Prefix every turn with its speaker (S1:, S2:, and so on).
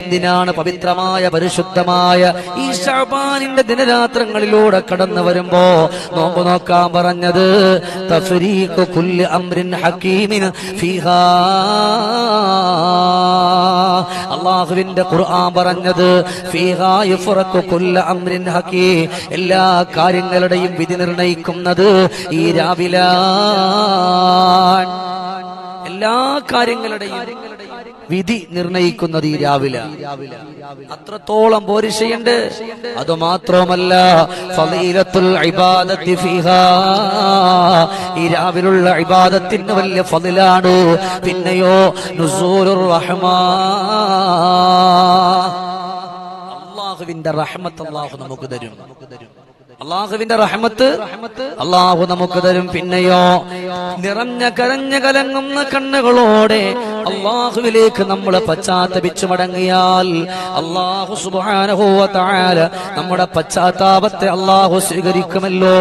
S1: എന്തിനാണ് പവിത്രമായ പരിശുദ്ധമായ ഈ ശഅബാനിന്റെ ദിനരാത്രങ്ങളിലൂടെ കടന്നു വരുമ്പോ നോമ്പ് നോക്കാൻ പറഞ്ഞത്? തഫ്രീഖു കുല്ലി അംറിൻ ഹകീമിൻ ഫീഹാ. അല്ലാഹുവിന്റെ ഖുർആൻ പറഞ്ഞത് ഫീഹാ യുഫ്റഖു കുല്ലു അംറിൻ ഹകീം, എല്ലാ കാര്യങ്ങളുടെയും വിധി നിർണയിക്കുന്നത് ഈ രാവിലാണ്. എല്ലാ കാര്യങ്ങളുടെയും വിധി നിർണയിക്കുന്നത് ഈ രാവിലെ. അത്രത്തോളം പോരിശയുണ്ട്. അതുമാത്രമല്ല, ഫളീലത്തുൽ ഇബാദത്തി ഫീഹാ, ഈ രാവിലുള്ള ഇബാദത്തിന് വലിയ ഫളിലാണ്. പിന്നെയോ നുസൂലുർ റഹ്മാ, അല്ലാഹുവിന്റെ റഹ്മത്ത് അല്ലാഹു നമുക്ക് തരും. അള്ളാഹുവിന്റെ റഹ്മത്ത് അള്ളാഹു നമുക്ക് തരും. പിന്നെയോ നിറഞ്ഞ കരഞ്ഞ കലങ്ങുന്ന കണ്ണുകളോടെ അള്ളാഹുവിലേക്ക് നമ്മൾ പശ്ചാത്തപിച്ചു മടങ്ങിയാൽ അള്ളാഹു സുബ്ഹാനഹു വ തആല നമ്മുടെ പശ്ചാത്താപത്തെ അള്ളാഹു സ്വീകരിക്കുമല്ലോ.